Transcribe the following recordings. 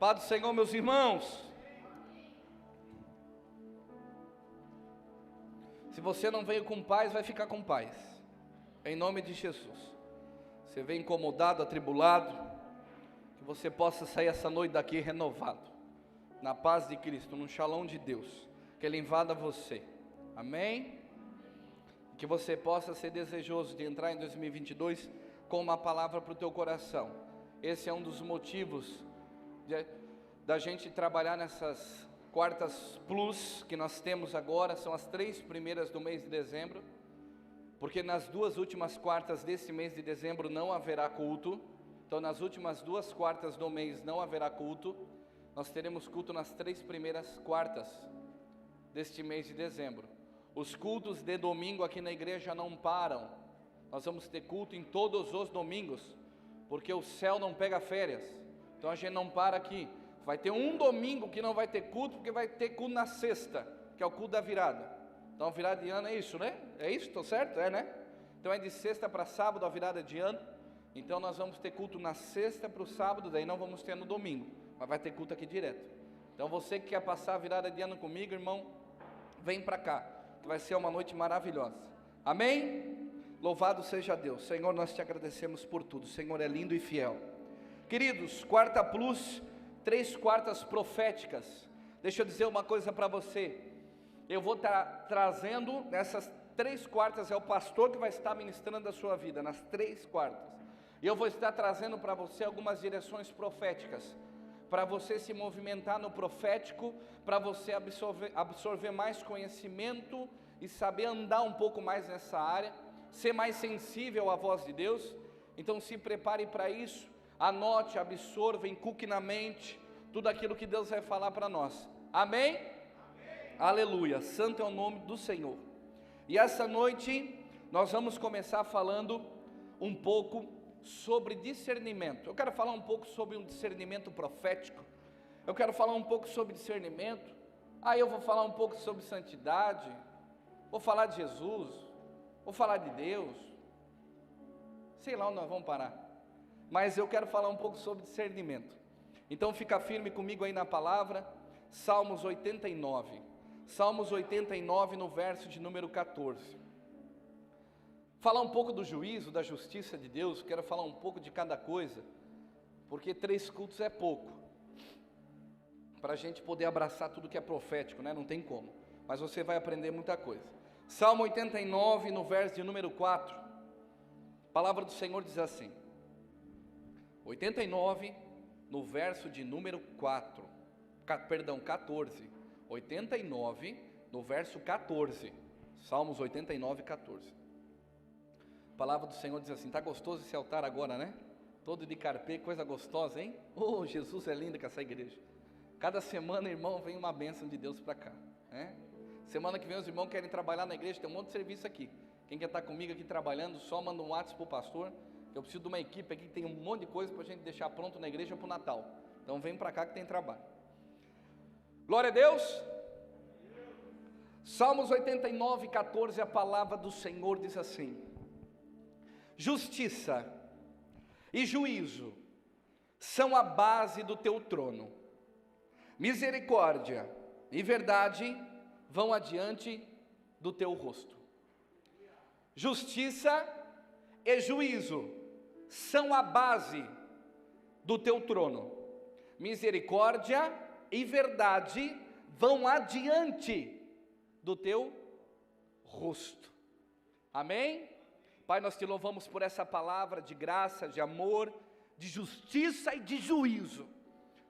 Paz do Senhor, meus irmãos. Se você não veio com paz, vai ficar com paz, em nome de Jesus. Você veio incomodado, atribulado, que você possa sair essa noite daqui renovado, na paz de Cristo, no shalom de Deus, que Ele invada você, amém? Que você possa ser desejoso de entrar em 2022 com uma palavra para o teu coração. Esse é um dos motivos da gente trabalhar nessas quartas plus que nós temos agora. São as 3 primeiras do mês de dezembro, porque nas 2 últimas quartas desse mês de dezembro não haverá culto. Então nas últimas 2 quartas do mês não haverá culto. Nós teremos culto nas 3 primeiras quartas deste mês de dezembro. Os cultos de domingo aqui na igreja não param. Nós vamos ter culto em todos os domingos, porque o céu não pega férias. Então a gente não para aqui. Vai ter um domingo que não vai ter culto, porque vai ter culto na sexta, que é o culto da virada. Então a virada de ano é isso, né? É isso? Estou certo? É, né? Então é de sexta para sábado a virada de ano. Então nós vamos ter culto na sexta para o sábado, daí não vamos ter no domingo, mas vai ter culto aqui direto. Então você que quer passar a virada de ano comigo, irmão, vem para cá, que vai ser uma noite maravilhosa. Amém? Louvado seja Deus. Senhor, nós te agradecemos por tudo. O Senhor é lindo e fiel. Queridos, quarta plus, 3 quartas proféticas. Deixa eu dizer uma coisa para você. Eu vou estar trazendo nessas 3 quartas, é o pastor que vai estar ministrando a sua vida, nas 3 quartas. E eu vou estar trazendo para você algumas direções proféticas, para você se movimentar no profético, para você absorver mais conhecimento e saber andar um pouco mais nessa área, ser mais sensível à voz de Deus. Então se prepare para isso. Anote, absorva, inculque na mente tudo aquilo que Deus vai falar para nós. Amém? Amém? Aleluia, santo é o nome do Senhor. E essa noite nós vamos começar falando um pouco sobre discernimento. Eu quero falar um pouco sobre um discernimento profético. Eu quero falar um pouco sobre discernimento. Aí eu vou falar um pouco sobre santidade. Vou falar de Jesus. Vou falar de Deus. Sei lá onde nós vamos parar. Mas eu quero falar um pouco sobre discernimento. Então fica firme comigo aí na palavra. Salmos 89. Salmos 89 no verso de número 14. Falar um pouco do juízo, da justiça de Deus. Quero falar um pouco de cada coisa, porque 3 cultos é pouco, para a gente poder abraçar tudo que é profético, né? Não tem como, mas você vai aprender muita coisa. Salmo 89 no verso de número 4. A palavra do Senhor diz assim. 89 no verso de número 14. 89 no verso 14. Salmos 89, 14. A palavra do Senhor diz assim. Está gostoso esse altar agora, né? Todo de carpê, coisa gostosa, hein? Oh, Jesus é lindo com essa igreja. Cada semana, irmão, vem uma bênção de Deus para cá, né? Semana que vem os irmãos querem trabalhar na igreja, tem um monte de serviço aqui. Quem quer estar comigo aqui trabalhando, só manda um WhatsApp para o pastor. Eu preciso de uma equipe aqui que tem um monte de coisa para a gente deixar pronto na igreja para o Natal. Então vem para cá que tem trabalho. Glória a Deus. Salmos 89, 14, a palavra do Senhor diz assim. Justiça e juízo são a base do teu trono. Misericórdia e verdade vão adiante do teu rosto. Justiça e juízo são a base do teu trono. Misericórdia e verdade vão adiante do teu rosto. Amém? Pai, nós te louvamos por essa palavra de graça, de amor, de justiça e de juízo.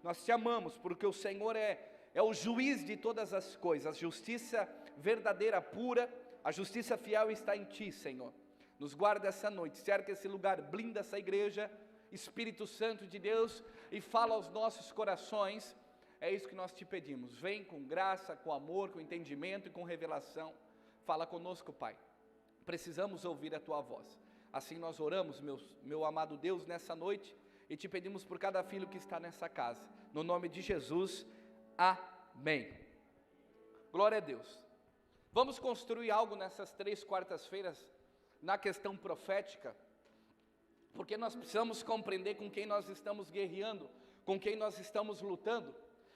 Nós te amamos porque o Senhor é o juiz de todas as coisas. A justiça verdadeira, pura, a justiça fiel está em ti, Senhor. Nos guarda essa noite, cerca esse lugar, blinda essa igreja, Espírito Santo de Deus, e fala aos nossos corações. É isso que nós te pedimos. Vem com graça, com amor, com entendimento e com revelação. Fala conosco, Pai. Precisamos ouvir a tua voz. Assim nós oramos, meu amado Deus, nessa noite, e te pedimos por cada filho que está nessa casa. No nome de Jesus, amém. Glória a Deus. Vamos construir algo nessas 3 quartas-feiras, na questão profética, porque nós precisamos compreender com quem nós estamos guerreando, com quem nós estamos lutando.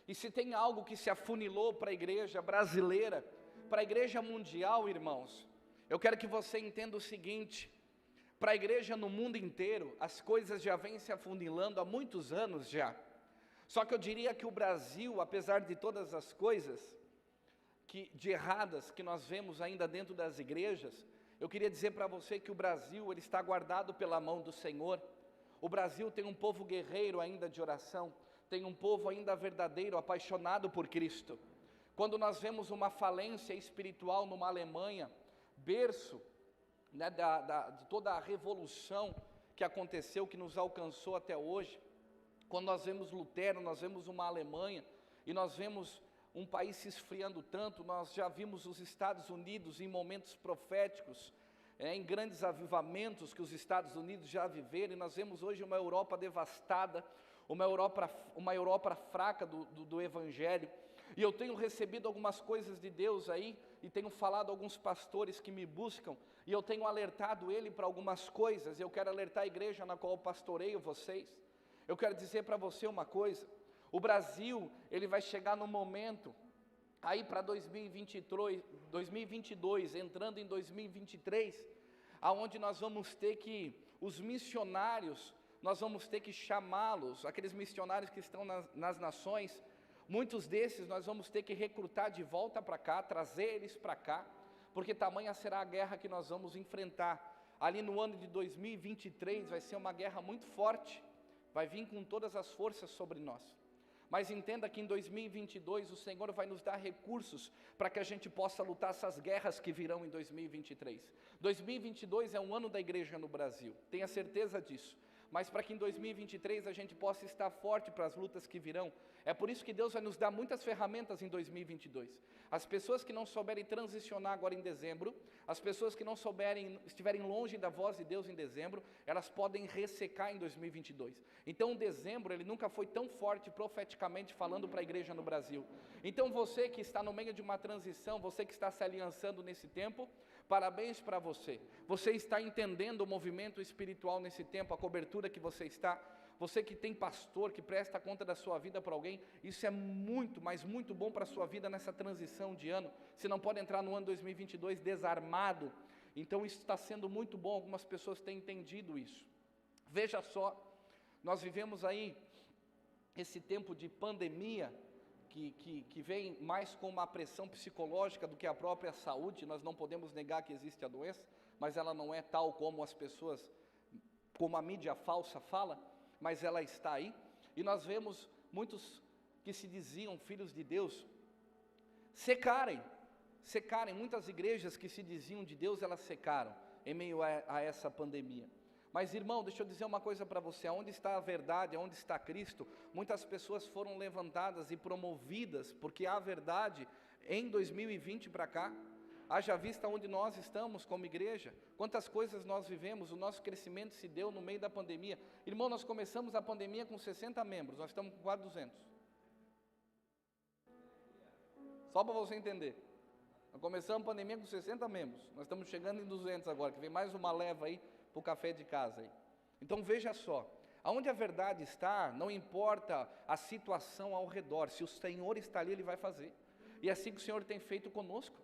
E se tem algo que se afunilou para a igreja brasileira, para a igreja mundial, irmãos, eu quero que você entenda o seguinte: para a igreja no mundo inteiro, as coisas já vêm se afunilando há muitos anos já. Só que eu diria que o Brasil, apesar de todas as coisas de erradas que nós vemos ainda dentro das igrejas, eu queria dizer para você que o Brasil, ele está guardado pela mão do Senhor. O Brasil tem um povo guerreiro ainda de oração, tem um povo ainda verdadeiro, apaixonado por Cristo. Quando nós vemos uma falência espiritual numa Alemanha, berço, né, de toda a revolução que aconteceu, que nos alcançou até hoje, quando nós vemos Lutero, nós vemos uma Alemanha, e nós vemos um país se esfriando tanto, nós já vimos os Estados Unidos em momentos proféticos, em grandes avivamentos que os Estados Unidos já viveram, e nós vemos hoje uma Europa devastada, uma Europa fraca do Evangelho. E eu tenho recebido algumas coisas de Deus aí, e tenho falado a alguns pastores que me buscam, e eu tenho alertado ele para algumas coisas. Eu quero alertar a igreja na qual eu pastoreio vocês. Eu quero dizer para você uma coisa: o Brasil, ele vai chegar no momento, aí para 2022, entrando em 2023, aonde nós vamos ter que, os missionários, nós vamos ter que chamá-los, aqueles missionários que estão nas nações, muitos desses nós vamos ter que recrutar de volta para cá, trazer eles para cá, porque tamanha será a guerra que nós vamos enfrentar. Ali no ano de 2023 vai ser uma guerra muito forte, vai vir com todas as forças sobre nós. Mas entenda que em 2022 o Senhor vai nos dar recursos para que a gente possa lutar essas guerras que virão em 2023. 2022 é um ano da igreja no Brasil, tenha certeza disso. Mas para que em 2023 a gente possa estar forte para as lutas que virão, é por isso que Deus vai nos dar muitas ferramentas em 2022. As pessoas que não souberem transicionar agora em dezembro, as pessoas que não estiverem longe da voz de Deus em dezembro, elas podem ressecar em 2022. Então o dezembro, ele nunca foi tão forte profeticamente falando para a igreja no Brasil. Então você que está no meio de uma transição, você que está se aliançando nesse tempo, parabéns para você. Você está entendendo o movimento espiritual nesse tempo, a cobertura que você está. Você que tem pastor, que presta conta da sua vida para alguém, isso é muito, mas muito bom para a sua vida nessa transição de ano. Você não pode entrar no ano 2022 desarmado. Então isso está sendo muito bom, algumas pessoas têm entendido isso. Veja só, nós vivemos aí esse tempo de pandemia, que vem mais com uma pressão psicológica do que a própria saúde. Nós não podemos negar que existe a doença, mas ela não é tal como as pessoas, como a mídia falsa fala, mas ela está aí. E nós vemos muitos que se diziam filhos de Deus secarem, muitas igrejas que se diziam de Deus, elas secaram em meio a essa pandemia. Mas irmão, deixa eu dizer uma coisa para você: aonde está a verdade, aonde está Cristo, muitas pessoas foram levantadas e promovidas, porque há verdade em 2020 para cá. Haja vista onde nós estamos como igreja, quantas coisas nós vivemos, o nosso crescimento se deu no meio da pandemia. Irmão, nós começamos a pandemia com 60 membros, nós estamos com quase 200. Só para você entender, nós começamos a pandemia com 60 membros, nós estamos chegando em 200 agora, que vem mais uma leva aí para o café de casa aí. Então veja só, aonde a verdade está, não importa a situação ao redor, se o Senhor está ali, Ele vai fazer. E é assim que o Senhor tem feito conosco.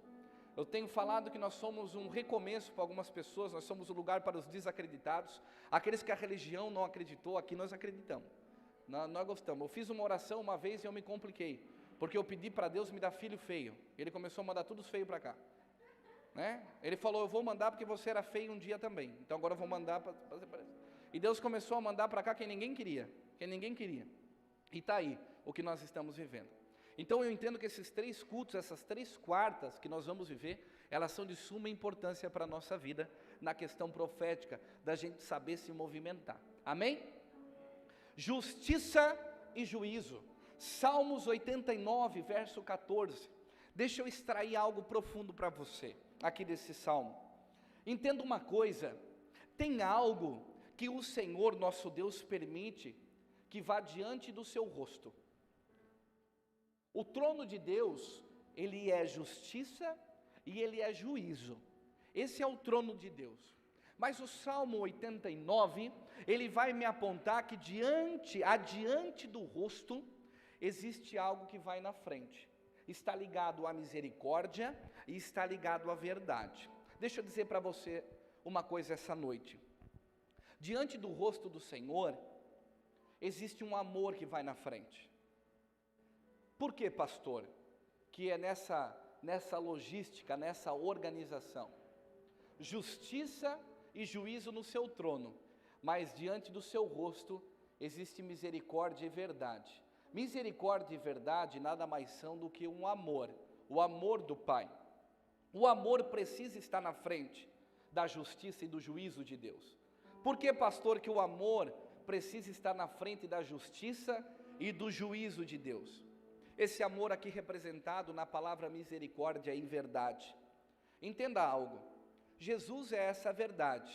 Eu tenho falado que nós somos um recomeço para algumas pessoas, nós somos o lugar para os desacreditados, aqueles que a religião não acreditou, aqui nós acreditamos, nós gostamos. Eu fiz uma oração uma vez e eu me compliquei, porque eu pedi para Deus me dar filho feio, Ele começou a mandar todos feios para cá, né? Ele falou: eu vou mandar porque você era feio um dia também, então agora eu vou mandar para você parecer. E Deus começou a mandar para cá quem ninguém queria, e está aí o que nós estamos vivendo. Então eu entendo que esses 3 cultos, essas 3 quartas que nós vamos viver, elas são de suma importância para a nossa vida, na questão profética, da gente saber se movimentar, amém? Justiça e juízo, Salmos 89, verso 14, deixa eu extrair algo profundo para você, aqui desse salmo. Entenda uma coisa, tem algo que o Senhor nosso Deus permite, que vá diante do seu rosto. O trono de Deus, ele é justiça e ele é juízo. Esse é o trono de Deus. Mas o Salmo 89, ele vai me apontar que adiante do rosto, existe algo que vai na frente. Está ligado à misericórdia e está ligado à verdade. Deixa eu dizer para você uma coisa essa noite. Diante do rosto do Senhor, existe um amor que vai na frente. Por que, pastor? Que é nessa logística, nessa organização. Justiça e juízo no seu trono, mas diante do seu rosto existe misericórdia e verdade. Misericórdia e verdade nada mais são do que um amor, o amor do Pai. O amor precisa estar na frente da justiça e do juízo de Deus. Por que, pastor, que o amor precisa estar na frente da justiça e do juízo de Deus? Esse amor aqui representado na palavra misericórdia e verdade. Entenda algo, Jesus é essa verdade,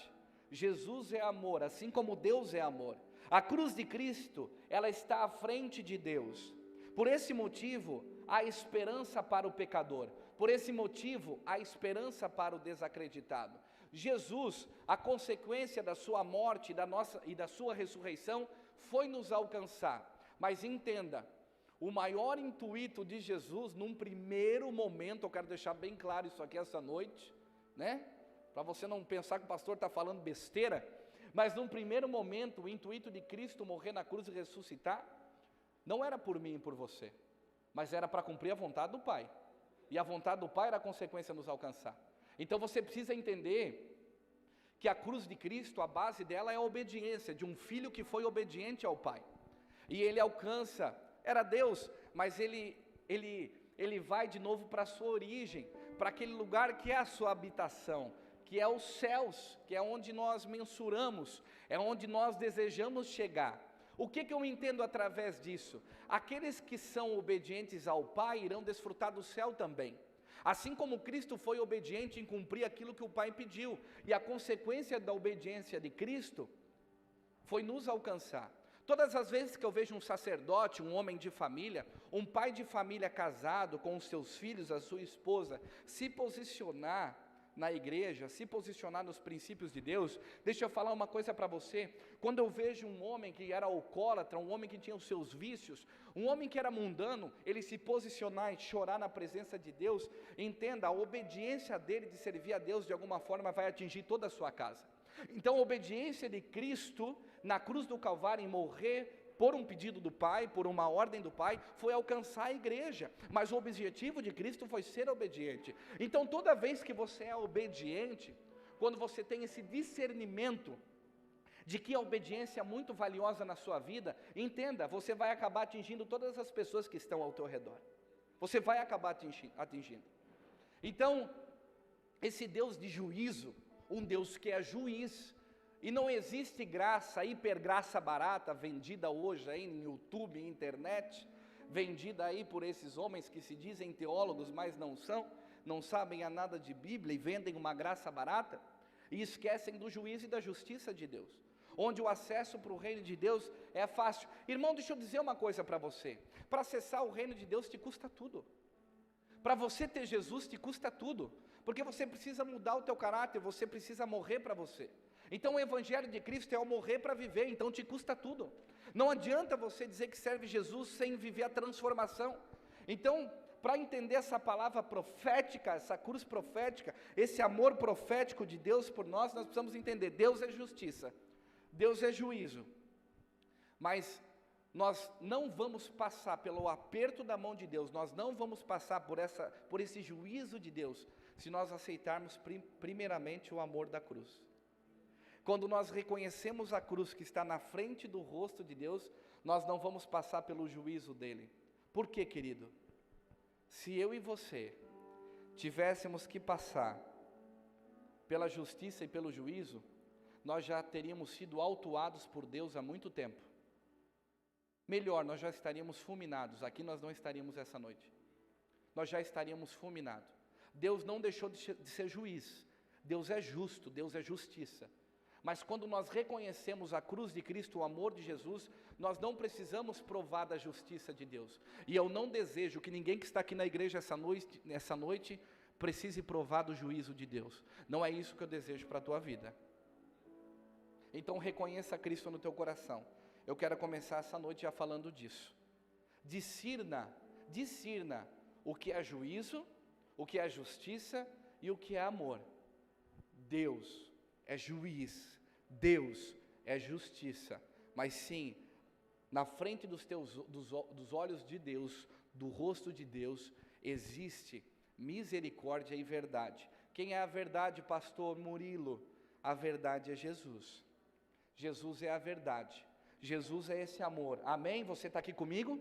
Jesus é amor, assim como Deus é amor. A cruz de Cristo, ela está à frente de Deus. Por esse motivo, há esperança para o pecador. Por esse motivo, há esperança para o desacreditado. Jesus, a consequência da sua morte e da sua ressurreição, foi nos alcançar. Mas entenda, o maior intuito de Jesus, num primeiro momento, eu quero deixar bem claro isso aqui essa noite, né? Para você não pensar que o pastor está falando besteira, mas num primeiro momento, o intuito de Cristo morrer na cruz e ressuscitar, não era por mim e por você, mas era para cumprir a vontade do Pai, e a vontade do Pai era a consequência de nos alcançar. Então você precisa entender que a cruz de Cristo, a base dela é a obediência, de um filho que foi obediente ao Pai, e ele alcança, era Deus, mas ele vai de novo para a sua origem, para aquele lugar que é a sua habitação, que é os céus, que é onde nós mensuramos, é onde nós desejamos chegar. O que eu entendo através disso? Aqueles que são obedientes ao Pai irão desfrutar do céu também. Assim como Cristo foi obediente em cumprir aquilo que o Pai pediu, e a consequência da obediência de Cristo foi nos alcançar. Todas as vezes que eu vejo um sacerdote, um homem de família, um pai de família casado com os seus filhos, a sua esposa, se posicionar na igreja, se posicionar nos princípios de Deus, deixa eu falar uma coisa para você. Quando eu vejo um homem que era alcoólatra, um homem que tinha os seus vícios, um homem que era mundano, ele se posicionar e chorar na presença de Deus, entenda, a obediência dele de servir a Deus de alguma forma vai atingir toda a sua casa. Então a obediência de Cristo na cruz do Calvário em morrer por um pedido do Pai, por uma ordem do Pai, foi alcançar a igreja, mas o objetivo de Cristo foi ser obediente. Então toda vez que você é obediente, quando você tem esse discernimento de que a obediência é muito valiosa na sua vida, entenda, você vai acabar atingindo todas as pessoas que estão ao teu redor, você vai acabar atingindo. Então, esse Deus de juízo, um Deus que é juiz, e não existe graça, hipergraça barata, vendida hoje aí no YouTube, internet, vendida aí por esses homens que se dizem teólogos, mas não são, não sabem a nada de Bíblia e vendem uma graça barata, e esquecem do juízo e da justiça de Deus, onde o acesso para o reino de Deus é fácil. Irmão, deixa eu dizer uma coisa para você, para acessar o reino de Deus te custa tudo. Para você ter Jesus te custa tudo, porque você precisa mudar o teu caráter, você precisa morrer para você. Então o Evangelho de Cristo é o morrer para viver, então te custa tudo. Não adianta você dizer que serve Jesus sem viver a transformação. Então, para entender essa palavra profética, essa cruz profética, esse amor profético de Deus por nós precisamos entender, Deus é justiça, Deus é juízo, mas nós não vamos passar pelo aperto da mão de Deus, nós não vamos passar por esse juízo de Deus, se nós aceitarmos primeiramente o amor da cruz. Quando nós reconhecemos a cruz que está na frente do rosto de Deus, nós não vamos passar pelo juízo dele. Por quê, querido? Se eu e você tivéssemos que passar pela justiça e pelo juízo, nós já teríamos sido autuados por Deus há muito tempo. Melhor, nós já estaríamos fulminados. Aqui nós não estaríamos essa noite. Nós já estaríamos fulminados. Deus não deixou de ser juiz. Deus é justo, Deus é justiça. Mas quando nós reconhecemos a cruz de Cristo, o amor de Jesus, nós não precisamos provar da justiça de Deus. E eu não desejo que ninguém que está aqui na igreja essa noite precise provar do juízo de Deus. Não é isso que eu desejo para a tua vida. Então reconheça Cristo no teu coração. Eu quero começar essa noite já falando disso. Discirna o que é juízo, o que é justiça e o que é amor. Deus é juiz, Deus é justiça, mas sim, na frente dos olhos de Deus, do rosto de Deus, existe misericórdia e verdade. Quem é a verdade, pastor Murilo? A verdade é Jesus. Jesus é a verdade. Jesus é esse amor. Amém? Você está aqui comigo?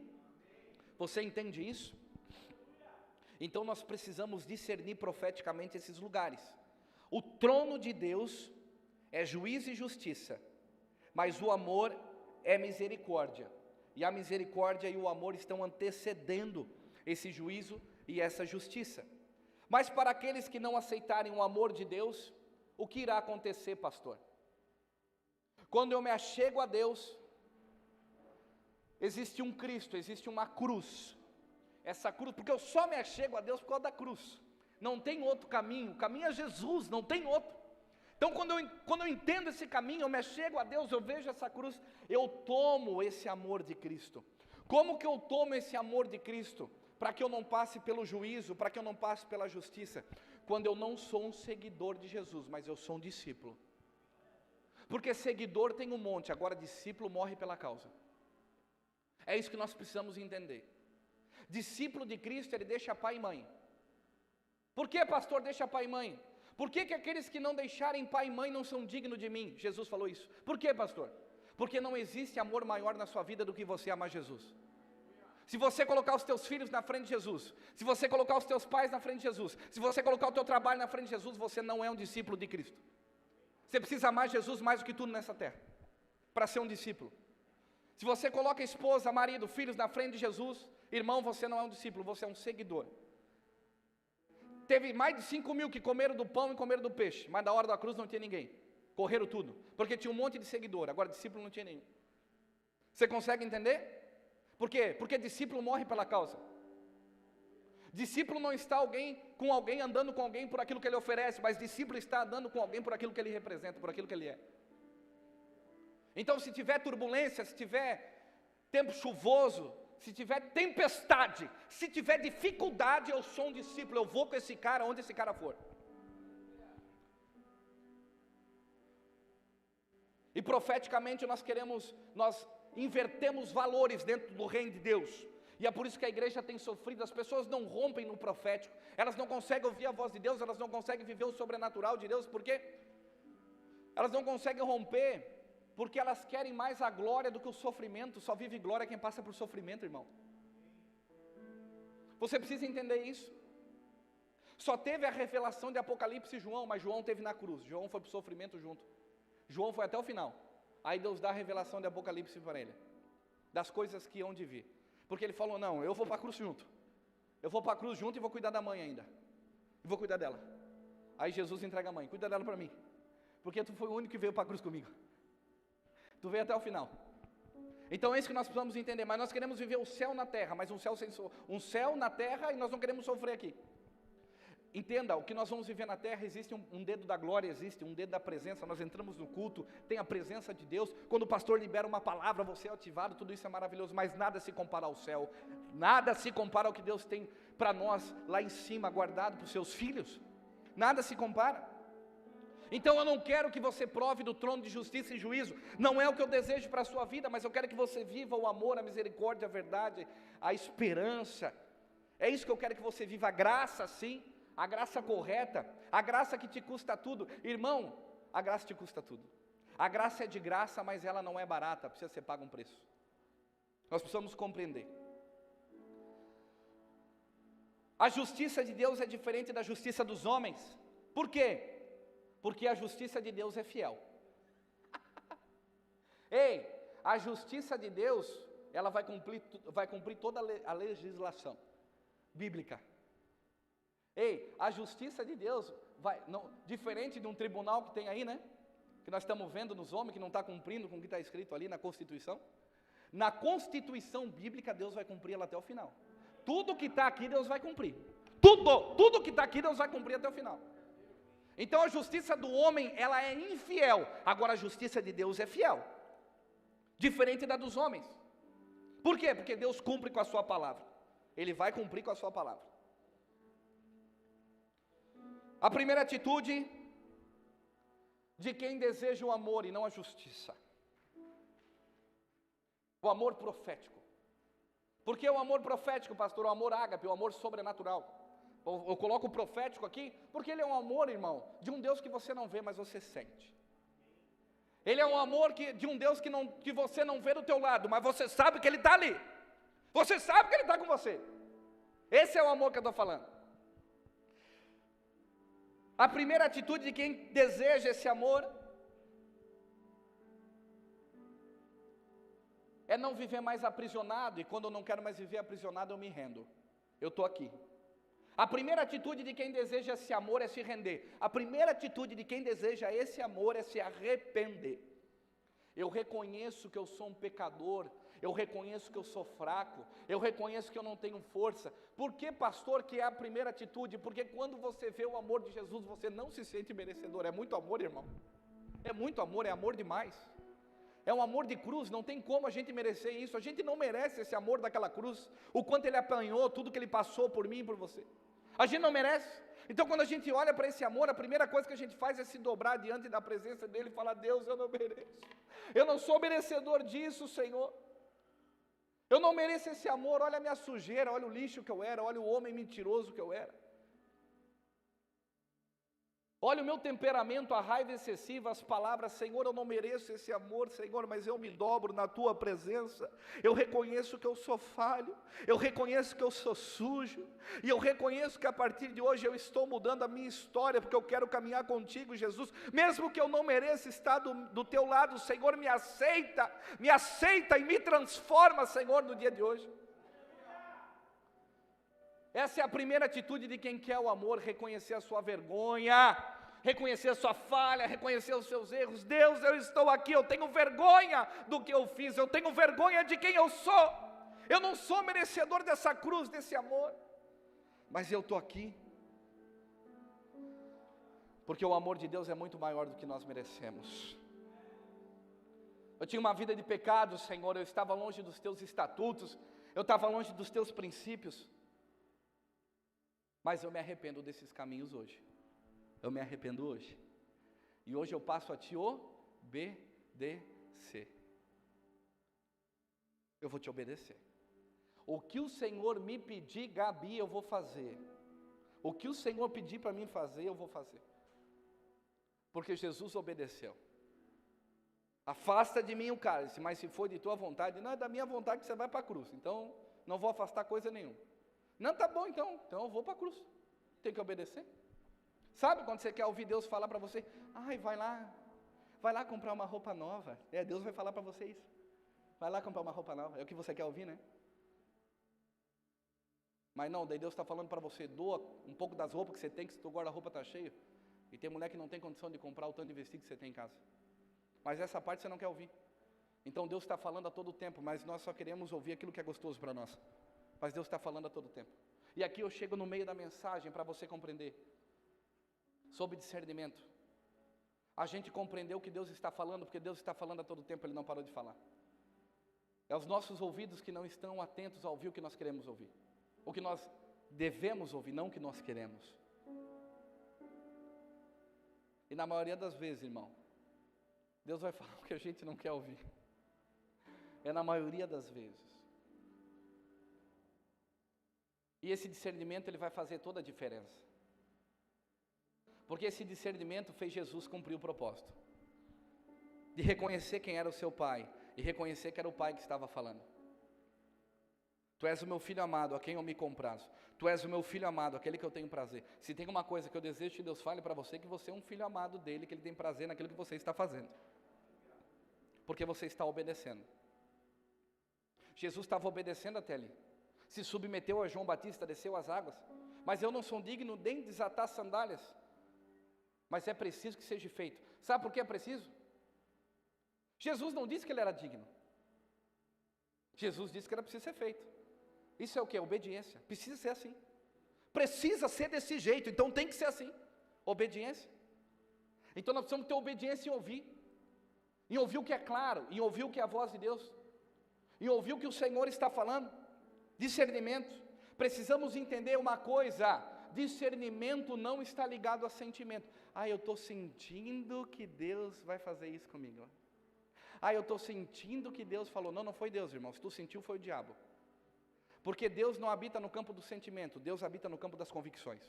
Você entende isso? Então nós precisamos discernir profeticamente esses lugares. O trono de Deus é juízo e justiça, mas o amor é misericórdia. E a misericórdia e o amor estão antecedendo esse juízo e essa justiça. Mas para aqueles que não aceitarem o amor de Deus, o que irá acontecer, pastor? Quando eu me achego a Deus, existe um Cristo, existe uma cruz. Essa cruz, porque eu só me achego a Deus por causa da cruz. Não tem outro caminho, o caminho é Jesus, não tem outro. Então quando eu entendo esse caminho, eu me achego a Deus, eu vejo essa cruz, eu tomo esse amor de Cristo. Como que eu tomo esse amor de Cristo? Para que eu não passe pelo juízo, para que eu não passe pela justiça. Quando eu não sou um seguidor de Jesus, mas eu sou um discípulo. Porque seguidor tem um monte, agora discípulo morre pela causa. É isso que nós precisamos entender. Discípulo de Cristo, ele deixa pai e mãe. Por que, pastor, deixa pai e mãe? Por que aqueles que não deixarem pai e mãe não são dignos de mim? Jesus falou isso. Por que, pastor? Porque não existe amor maior na sua vida do que você amar Jesus. Se você colocar os teus filhos na frente de Jesus, se você colocar os teus pais na frente de Jesus, se você colocar o teu trabalho na frente de Jesus, você não é um discípulo de Cristo. Você precisa amar Jesus mais do que tudo nessa terra, para ser um discípulo. Se você coloca esposa, marido, filhos na frente de Jesus, irmão, você não é um discípulo, você é um seguidor. Teve mais de 5.000 que comeram do pão e comeram do peixe, mas na hora da cruz não tinha ninguém. Correram tudo, porque tinha um monte de seguidor, agora discípulo não tinha nenhum. Você consegue entender? Por quê? Porque discípulo morre pela causa. Discípulo não está com alguém, andando com alguém por aquilo que ele oferece, mas discípulo está andando com alguém por aquilo que ele representa, por aquilo que ele é. Então se tiver turbulência, se tiver tempo chuvoso, se tiver tempestade, se tiver dificuldade, eu sou um discípulo, eu vou com esse cara onde esse cara for. E profeticamente nós invertemos valores dentro do reino de Deus. E é por isso que a igreja tem sofrido, as pessoas não rompem no profético, elas não conseguem ouvir a voz de Deus, elas não conseguem viver o sobrenatural de Deus, por quê? Elas não conseguem romper, porque elas querem mais a glória do que o sofrimento. Só vive glória quem passa por sofrimento, irmão. Você precisa entender isso. Só teve a revelação de Apocalipse João, mas João teve na cruz, João foi para o sofrimento junto. João foi até o final. Aí Deus dá a revelação de Apocalipse para ele, das coisas que hão de vir. Porque ele falou, não, eu vou para a cruz junto. Eu vou para a cruz junto e vou cuidar da mãe ainda. E vou cuidar dela. Aí Jesus entrega a mãe, cuida dela para mim. Porque tu foi o único que veio para a cruz comigo. Tu veio até o final. Então é isso que nós precisamos entender. Mas nós queremos viver o céu na terra, mas um céu na terra e nós não queremos sofrer aqui. Entenda, o que nós vamos viver na terra, existe um dedo da glória, existe um dedo da presença, nós entramos no culto, tem a presença de Deus, quando o pastor libera uma palavra, você é ativado, tudo isso é maravilhoso, mas nada se compara ao céu, nada se compara ao que Deus tem para nós, lá em cima, guardado para os seus filhos, nada se compara. Então eu não quero que você prove do trono de justiça e juízo, não é o que eu desejo para a sua vida, mas eu quero que você viva o amor, a misericórdia, a verdade, a esperança, é isso que eu quero que você viva, a graça sim, a graça correta, a graça que te custa tudo. Irmão, a graça te custa tudo. A graça é de graça, mas ela não é barata, precisa ser pago um preço. Nós precisamos compreender. A justiça de Deus é diferente da justiça dos homens. Por quê? Porque a justiça de Deus é fiel. Ei, a justiça de Deus, ela vai cumprir toda a legislação bíblica. Ei, a justiça de Deus diferente de um tribunal que tem aí, né? Que nós estamos vendo nos homens que não está cumprindo com o que está escrito ali na Constituição. Na Constituição bíblica, Deus vai cumprir ela até o final. Tudo que está aqui, Deus vai cumprir. Tudo que está aqui, Deus vai cumprir até o final. Então a justiça do homem, ela é infiel. Agora a justiça de Deus é fiel. Diferente da dos homens. Por quê? Porque Deus cumpre com a sua palavra. Ele vai cumprir com a sua palavra. A primeira atitude de quem deseja o amor e não a justiça. O amor profético. Por que o amor profético, pastor? O amor ágape, o amor sobrenatural. Eu coloco o profético aqui, porque ele é um amor, irmão, de um Deus que você não vê, mas você sente. Ele é um amor de um Deus que você não vê do teu lado, mas você sabe que Ele está ali. Você sabe que Ele está com você. Esse é o amor que eu estou falando. A primeira atitude de quem deseja esse amor é não viver mais aprisionado, e quando eu não quero mais viver aprisionado, eu me rendo. Eu estou aqui. A primeira atitude de quem deseja esse amor é se render. A primeira atitude de quem deseja esse amor é se arrepender. Eu reconheço que eu sou um pecador, eu reconheço que eu sou fraco, eu reconheço que eu não tenho força. Por que, pastor, que é a primeira atitude? Porque quando você vê o amor de Jesus, você não se sente merecedor. É muito amor, irmão. É muito amor, é amor demais. É um amor de cruz, não tem como a gente merecer isso. A gente não merece esse amor daquela cruz. O quanto Ele apanhou, tudo que Ele passou por mim e por você. A gente não merece. Então quando a gente olha para esse amor, a primeira coisa que a gente faz é se dobrar diante da presença dEle e falar: Deus, eu não mereço. Eu não sou merecedor disso, Senhor. Eu não mereço esse amor. Olha a minha sujeira, olha o lixo que eu era, olha o homem mentiroso que eu era. Olha o meu temperamento, a raiva excessiva, as palavras: Senhor, eu não mereço esse amor, Senhor, mas eu me dobro na Tua presença. Eu reconheço que eu sou falho, eu reconheço que eu sou sujo, e eu reconheço que a partir de hoje eu estou mudando a minha história, porque eu quero caminhar contigo, Jesus. Mesmo que eu não mereça estar do Teu lado, Senhor, me aceita e me transforma, Senhor, no dia de hoje. Essa é a primeira atitude de quem quer o amor: reconhecer a sua vergonha, reconhecer a sua falha, reconhecer os seus erros. Deus, eu estou aqui, eu tenho vergonha do que eu fiz, eu tenho vergonha de quem eu sou. Eu não sou merecedor dessa cruz, desse amor, mas eu estou aqui, porque o amor de Deus é muito maior do que nós merecemos. Eu tinha uma vida de pecado, Senhor, eu estava longe dos Teus estatutos, eu estava longe dos Teus princípios, mas eu me arrependo desses caminhos hoje. Eu me arrependo hoje. E hoje eu passo a Te obedecer. Eu vou Te obedecer. O que o Senhor me pedir, Gabi, eu vou fazer. O que o Senhor pedir para mim fazer, eu vou fazer. Porque Jesus obedeceu. Afasta de mim o cálice, mas se for de Tua vontade, não é da minha vontade que você vai para a cruz. Então, não vou afastar coisa nenhuma. Não, tá bom então eu vou para a cruz. Tem que obedecer. Sabe quando você quer ouvir Deus falar para você: ai, vai lá comprar uma roupa nova. Deus vai falar para você isso. Vai lá comprar uma roupa nova. É o que você quer ouvir, né? Mas não, daí Deus está falando para você: doa um pouco das roupas que você tem, que o guarda-roupa está cheio. E tem mulher que não tem condição de comprar o tanto de vestido que você tem em casa. Mas essa parte você não quer ouvir. Então Deus está falando a todo tempo, mas nós só queremos ouvir aquilo que é gostoso para nós. Mas Deus está falando a todo tempo. E aqui eu chego no meio da mensagem para você compreender. Sobre discernimento. A gente compreendeu o que Deus está falando, porque Deus está falando a todo tempo, Ele não parou de falar. É os nossos ouvidos que não estão atentos a ouvir o que nós queremos ouvir. O que nós devemos ouvir, não o que nós queremos. E na maioria das vezes, irmão, Deus vai falar o que a gente não quer ouvir. É na maioria das vezes. E esse discernimento, ele vai fazer toda a diferença. Porque esse discernimento fez Jesus cumprir o propósito. De reconhecer quem era o seu pai. E reconhecer que era o pai que estava falando. Tu és o meu filho amado, a quem eu me comprazo. Tu és o meu filho amado, aquele que eu tenho prazer. Se tem uma coisa que eu desejo que Deus fale para você, que você é um filho amado dele, que ele tem prazer naquilo que você está fazendo. Porque você está obedecendo. Jesus estava obedecendo até ali. Se submeteu a João Batista, desceu as águas. Mas eu não sou digno nem de desatar as sandálias. Mas é preciso que seja feito. Sabe por que é preciso? Jesus não disse que ele era digno. Jesus disse que era preciso ser feito. Isso é o que? Obediência. Precisa ser assim. Precisa ser desse jeito, então tem que ser assim. Obediência. Então nós precisamos ter obediência em ouvir o que é claro, em ouvir o que é a voz de Deus, em ouvir o que o Senhor está falando. Discernimento. Precisamos entender uma coisa: discernimento não está ligado a sentimento. Eu estou sentindo que Deus vai fazer isso comigo. Eu estou sentindo que Deus falou. Não foi Deus, irmão. Se tu sentiu, foi o diabo. Porque Deus não habita no campo do sentimento, Deus habita no campo das convicções.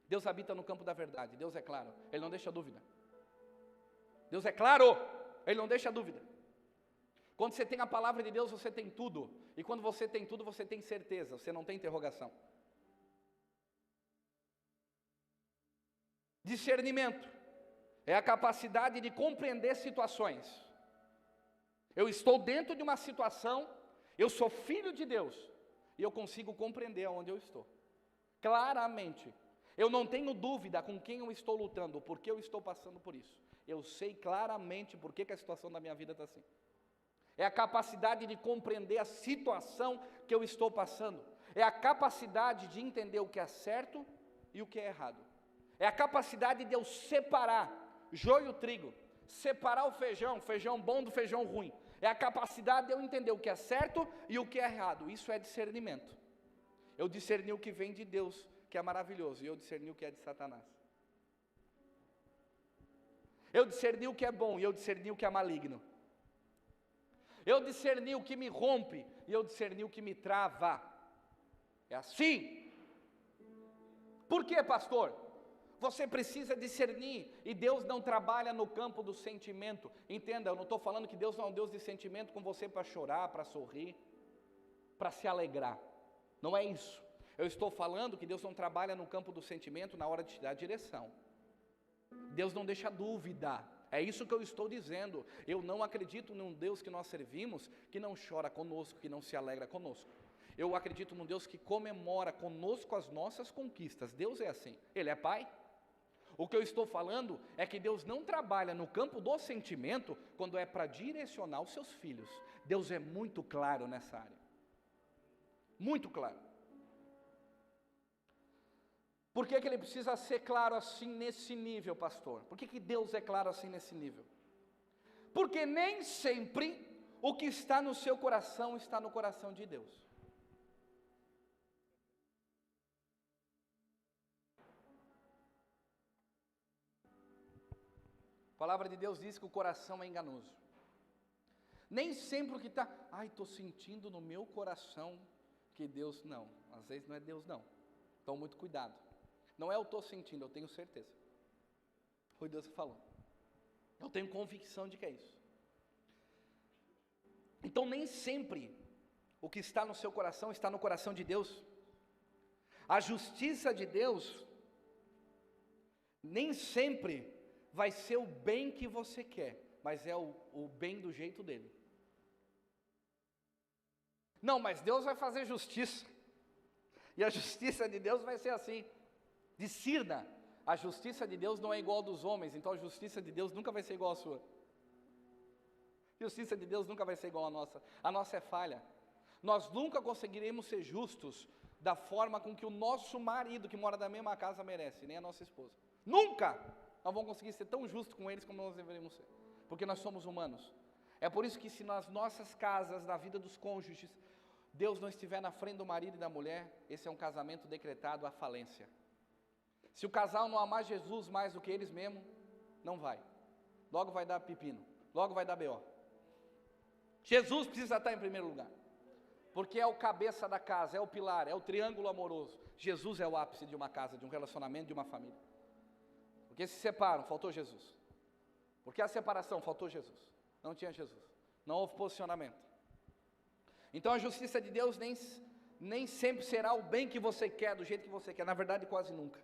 Deus habita no campo da verdade. Deus é claro, Ele não deixa dúvida. Deus é claro, Ele não deixa dúvida. Quando você tem a palavra de Deus, você tem tudo. E quando você tem tudo, você tem certeza, você não tem interrogação. Discernimento é a capacidade de compreender situações. Eu estou dentro de uma situação, eu sou filho de Deus, e eu consigo compreender aonde eu estou, claramente. Eu não tenho dúvida com quem eu estou lutando, por que eu estou passando por isso. Eu sei claramente por que a situação da minha vida está assim. É a capacidade de compreender a situação que eu estou passando. É a capacidade de entender o que é certo e o que é errado. É a capacidade de eu separar joio e trigo, separar o feijão bom do feijão ruim. É a capacidade de eu entender o que é certo e o que é errado. Isso é discernimento. Eu discerni o que vem de Deus, que é maravilhoso, e eu discerni o que é de Satanás. Eu discerni o que é bom, e eu discerni o que é maligno. Eu discerni o que me rompe, e eu discerni o que me trava. É assim. Por quê, pastor? Você precisa discernir, e Deus não trabalha no campo do sentimento. Entenda, eu não estou falando que Deus não é um Deus de sentimento com você para chorar, para sorrir, para se alegrar. Não é isso. Eu estou falando que Deus não trabalha no campo do sentimento na hora de te dar direção. Deus não deixa dúvida. É isso que eu estou dizendo. Eu não acredito num Deus que nós servimos que não chora conosco, que não se alegra conosco. Eu acredito num Deus que comemora conosco as nossas conquistas. Deus é assim. Ele é Pai. O que eu estou falando é que Deus não trabalha no campo do sentimento quando é para direcionar os seus filhos. Deus é muito claro nessa área. Muito claro. Por que Ele precisa ser claro assim nesse nível, pastor? Por que Deus é claro assim nesse nível? Porque nem sempre o que está no seu coração está no coração de Deus. A palavra de Deus diz que o coração é enganoso. Nem sempre o que está, estou sentindo no meu coração que Deus, não, às vezes não é Deus não. Então muito cuidado. Não é eu estou sentindo, eu tenho certeza. Foi Deus que falou. Eu tenho convicção de que é isso. Então nem sempre o que está no seu coração está no coração de Deus. A justiça de Deus nem sempre vai ser o bem que você quer, mas é o bem do jeito dele. Não, mas Deus vai fazer justiça. E a justiça de Deus vai ser assim. Discirna, a justiça de Deus não é igual a dos homens, então a justiça de Deus nunca vai ser igual à sua. A justiça de Deus nunca vai ser igual à nossa é falha. Nós nunca conseguiremos ser justos da forma com que o nosso marido, que mora na mesma casa, merece, nem a nossa esposa. Nunca nós vamos conseguir ser tão justos com eles como nós deveríamos ser, porque nós somos humanos. É por isso que se nas nossas casas, na vida dos cônjuges, Deus não estiver na frente do marido e da mulher, esse é um casamento decretado à falência. Se o casal não amar Jesus mais do que eles mesmos, não vai. Logo vai dar pepino, logo vai dar B.O. Jesus precisa estar em primeiro lugar, porque é o cabeça da casa, é o pilar, é o triângulo amoroso. Jesus é o ápice de uma casa, de um relacionamento, de uma família. Porque se separam, faltou Jesus. Porque a separação, faltou Jesus. Não tinha Jesus, não houve posicionamento. Então a justiça de Deus nem sempre será o bem que você quer, do jeito que você quer, na verdade quase nunca.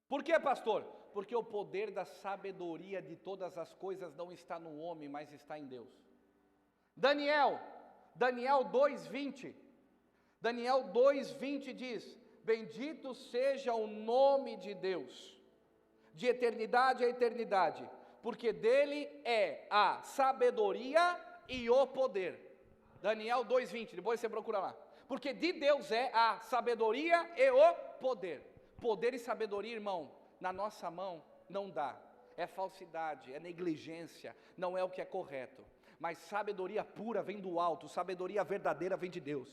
Por quê, pastor? Porque o poder da sabedoria de todas as coisas não está no homem, mas está em Deus. Daniel 2:20, Daniel 2:20 diz: bendito seja o nome de Deus, de eternidade a eternidade, porque dele é a sabedoria e o poder. Daniel 2:20, depois você procura lá. Porque de Deus é a sabedoria e o poder. Poder e sabedoria, irmão, na nossa mão não dá. É falsidade, é negligência, não é o que é correto. Mas sabedoria pura vem do alto, sabedoria verdadeira vem de Deus.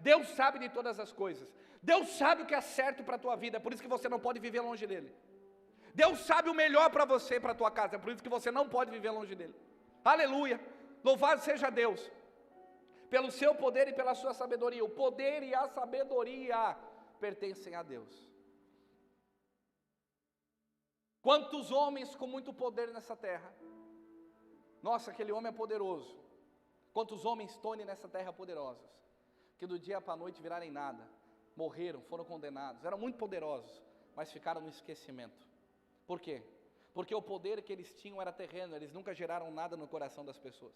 Deus sabe de todas as coisas. Deus sabe o que é certo para a tua vida, é por isso que você não pode viver longe dele. Deus sabe o melhor para você e para a tua casa, é por isso que você não pode viver longe dele. Aleluia, louvado seja Deus, pelo seu poder e pela sua sabedoria. O poder e a sabedoria pertencem a Deus. Quantos homens com muito poder nessa terra? Nossa, aquele homem é poderoso. Quantos homens, Tony, nessa terra poderosos, que do dia para a noite viraram em nada, morreram, foram condenados, eram muito poderosos, mas ficaram no esquecimento. Por quê? Porque o poder que eles tinham era terreno, eles nunca geraram nada no coração das pessoas.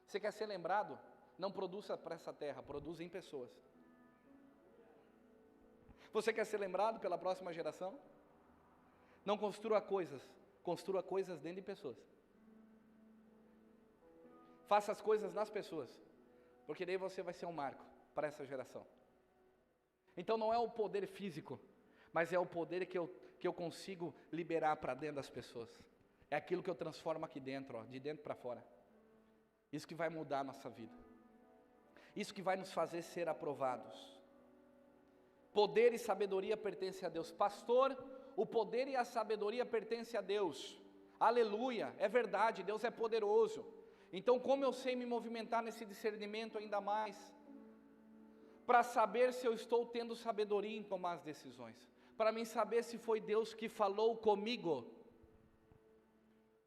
Você quer ser lembrado? Não produza para essa terra, produza em pessoas. Você quer ser lembrado pela próxima geração? Não construa coisas dentro de pessoas. Faça as coisas nas pessoas, porque daí você vai ser um marco para essa geração. Então não é o poder físico, mas é o poder que eu consigo liberar para dentro das pessoas. É aquilo que eu transformo aqui dentro, de dentro para fora. Isso que vai mudar a nossa vida. Isso que vai nos fazer ser aprovados. Poder e sabedoria pertencem a Deus. Pastor, o poder e a sabedoria pertencem a Deus. Aleluia, é verdade, Deus é poderoso. Então como eu sei me movimentar nesse discernimento ainda mais? Para saber se eu estou tendo sabedoria em tomar as decisões. Para mim saber se foi Deus que falou comigo.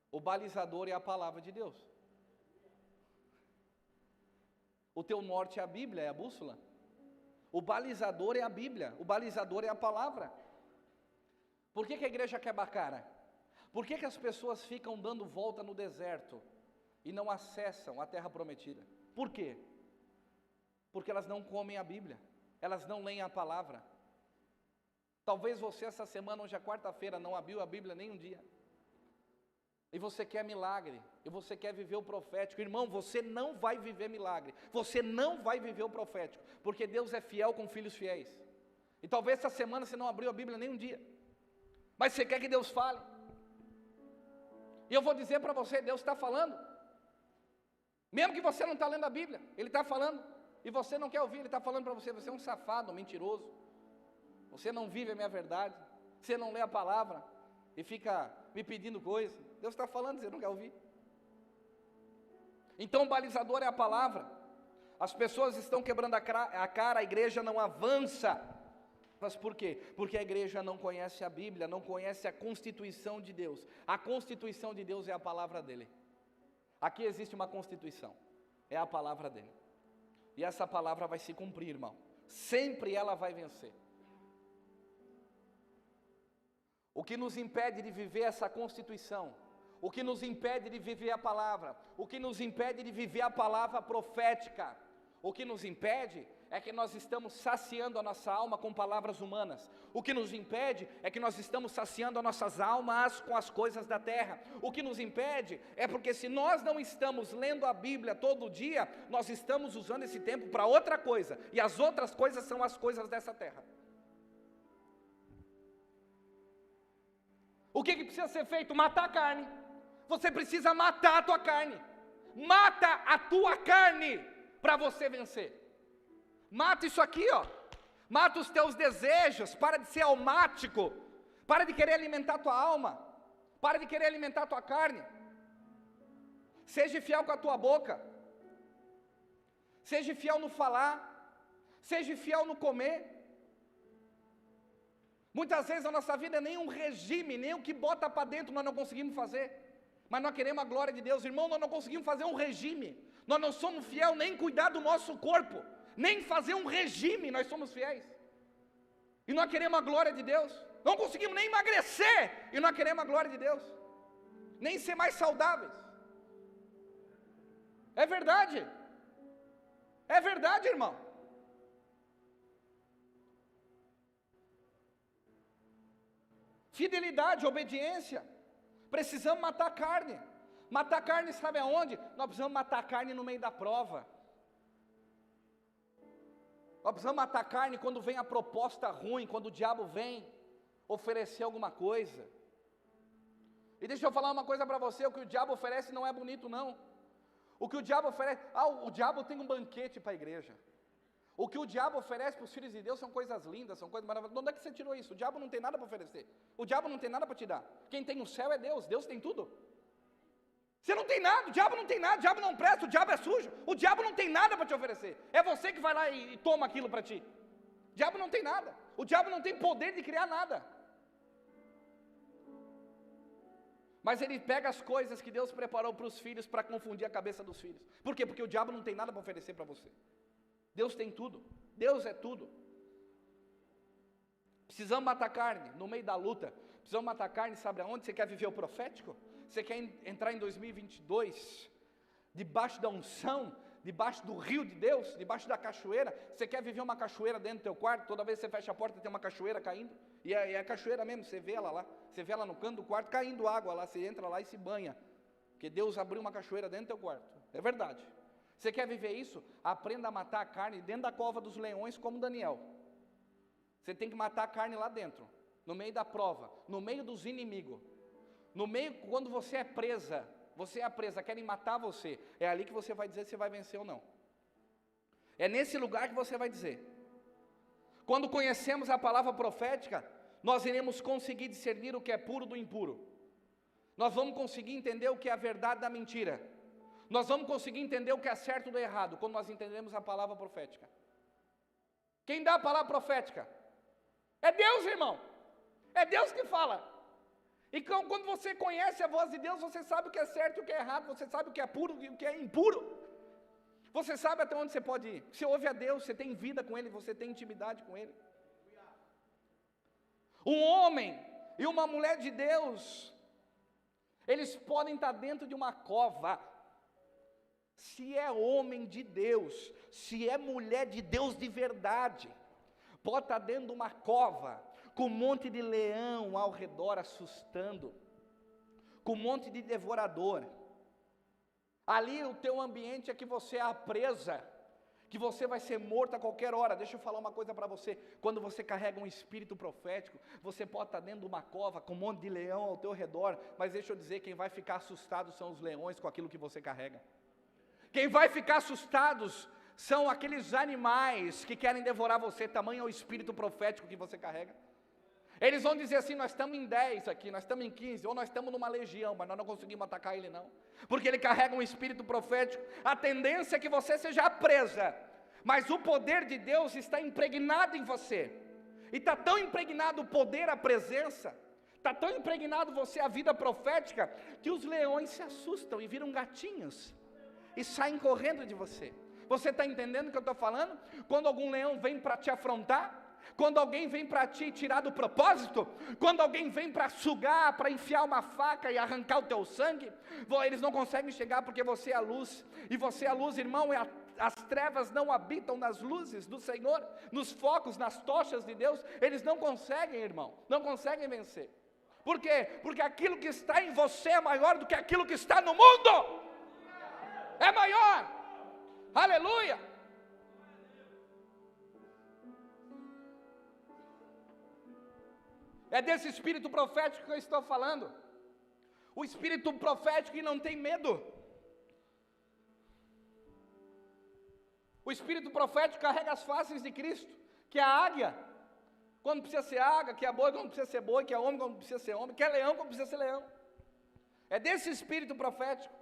O balizador é a palavra de Deus. O teu norte é a Bíblia, é a bússola. O balizador é a Bíblia, o balizador é a palavra. Por que a igreja quebra a cara? Por que as pessoas ficam dando volta no deserto e não acessam a terra prometida? Por quê? Porque elas não comem a Bíblia, elas não leem a palavra. Talvez você essa semana, hoje é quarta-feira, não abriu a Bíblia nem um dia. E você quer milagre, e você quer viver o profético. Irmão, você não vai viver milagre, você não vai viver o profético, porque Deus é fiel com filhos fiéis. E talvez essa semana você não abriu a Bíblia nem um dia, mas você quer que Deus fale. E eu vou dizer para você, Deus está falando. Mesmo que você não está lendo a Bíblia, Ele está falando, e você não quer ouvir, Ele está falando para você, você é um safado, um mentiroso, você não vive a minha verdade, você não lê a palavra, e fica me pedindo coisa. Deus está falando, você não quer ouvir. Então o balizador é a palavra. As pessoas estão quebrando a cara, a igreja não avança. Mas por quê? Porque a igreja não conhece a Bíblia, não conhece a constituição de Deus. A constituição de Deus é a palavra dele. Aqui existe uma constituição, é a palavra dele. E essa palavra vai se cumprir, irmão. Sempre ela vai vencer. O que nos impede de viver essa constituição? O que nos impede de viver a palavra? O que nos impede de viver a palavra profética? O que nos impede é que nós estamos saciando a nossa alma com palavras humanas. O que nos impede é que nós estamos saciando as nossas almas com as coisas da terra. O que nos impede é porque se nós não estamos lendo a Bíblia todo dia, nós estamos usando esse tempo para outra coisa. E as outras coisas são as coisas dessa terra. O que precisa ser feito? Matar a carne. Você precisa matar a tua carne. Mata a tua carne para você vencer. Mata isso aqui, ó. Mata os teus desejos. Para de ser almático. Para de querer alimentar a tua alma. Para de querer alimentar a tua carne. Seja fiel com a tua boca. Seja fiel no falar. Seja fiel no comer. Muitas vezes a nossa vida é nem um regime, nem o que bota para dentro nós não conseguimos fazer. Mas nós queremos a glória de Deus. Irmão, nós não conseguimos fazer um regime. Nós não somos fiel nem cuidar do nosso corpo. Nem fazer um regime nós somos fiéis. E nós queremos a glória de Deus. Não conseguimos nem emagrecer. E nós queremos a glória de Deus. Nem ser mais saudáveis. É verdade. É verdade, irmão. Fidelidade, obediência. Precisamos matar a carne. Matar a carne sabe aonde? Nós precisamos matar a carne no meio da prova. Nós precisamos matar a carne quando vem a proposta ruim, quando o diabo vem oferecer alguma coisa. E deixa eu falar uma coisa para você, o que o diabo oferece não é bonito não. O que o diabo oferece, o diabo tem um banquete para a igreja. O que o diabo oferece para os filhos de Deus são coisas lindas, são coisas maravilhosas. De onde é que você tirou isso? O diabo não tem nada para oferecer. O diabo não tem nada para te dar. Quem tem o céu é Deus, Deus tem tudo. Você não tem nada, o diabo não tem nada, o diabo não presta, o diabo é sujo. O diabo não tem nada para te oferecer. É você que vai lá e toma aquilo para ti. O diabo não tem nada. O diabo não tem poder de criar nada. Mas ele pega as coisas que Deus preparou para os filhos para confundir a cabeça dos filhos. Por quê? Porque o diabo não tem nada para oferecer para você. Deus tem tudo. Deus é tudo. Precisamos matar a carne no meio da luta. Precisamos matar a carne, sabe aonde? Você quer viver o profético? Você quer entrar em 2022 debaixo da unção, debaixo do rio de Deus, debaixo da cachoeira? Você quer viver uma cachoeira dentro do teu quarto? Toda vez que você fecha a porta tem uma cachoeira caindo. E é a cachoeira mesmo, você vê ela lá. Você vê ela no canto do quarto caindo água lá. Você entra lá e se banha. Porque Deus abriu uma cachoeira dentro do teu quarto. É verdade. Você quer viver isso? Aprenda a matar a carne dentro da cova dos leões como Daniel. Você tem que matar a carne lá dentro, no meio da prova, no meio dos inimigos. No meio, quando você é presa, querem matar você, é ali que você vai dizer se vai vencer ou não. É nesse lugar que você vai dizer. Quando conhecemos a palavra profética, nós iremos conseguir discernir o que é puro do impuro. Nós vamos conseguir entender o que é a verdade da mentira. Nós vamos conseguir entender o que é certo do errado, quando nós entendemos a palavra profética. Quem dá a palavra profética? É Deus, irmão. É Deus que fala. E quando você conhece a voz de Deus, você sabe o que é certo e o que é errado, você sabe o que é puro e o que é impuro. Você sabe até onde você pode ir. Você ouve a Deus, você tem vida com Ele, você tem intimidade com Ele. Um homem e uma mulher de Deus, eles podem estar dentro de uma cova. Se é homem de Deus, se é mulher de Deus de verdade, pode estar dentro de uma cova, com um monte de leão ao redor assustando, com um monte de devorador. Ali o teu ambiente é que você é a presa, que você vai ser morto a qualquer hora. Deixa eu falar uma coisa para você, quando você carrega um espírito profético, você pode estar dentro de uma cova, com um monte de leão ao teu redor, mas deixa eu dizer, quem vai ficar assustado são os leões com aquilo que você carrega. Quem vai ficar assustados são aqueles animais que querem devorar você, tamanho é o espírito profético que você carrega. Eles vão dizer assim, nós estamos em 10 aqui, nós estamos em 15, ou nós estamos numa legião, mas nós não conseguimos atacar ele não, porque ele carrega um espírito profético. A tendência é que você seja presa, mas o poder de Deus está impregnado em você, e está tão impregnado o poder, a presença, está tão impregnado você a vida profética, que os leões se assustam e viram gatinhos, e saem correndo de você. Você está entendendo o que eu estou falando? Quando algum leão vem para te afrontar, quando alguém vem para te tirar do propósito, quando alguém vem para sugar, para enfiar uma faca e arrancar o teu sangue, eles não conseguem chegar porque você é a luz, e você é a luz, irmão, as trevas não habitam nas luzes do Senhor, nos focos, nas tochas de Deus, eles não conseguem, irmão, não conseguem vencer. Por quê? Porque aquilo que está em você é maior do que aquilo que está no mundo. É maior, aleluia. É desse espírito profético que eu estou falando, o espírito profético que não tem medo. O espírito profético carrega as faces de Cristo, que é a águia, quando precisa ser águia, que é boi quando precisa ser boi, que é homem quando precisa ser homem, que é leão quando precisa ser leão. É desse espírito profético.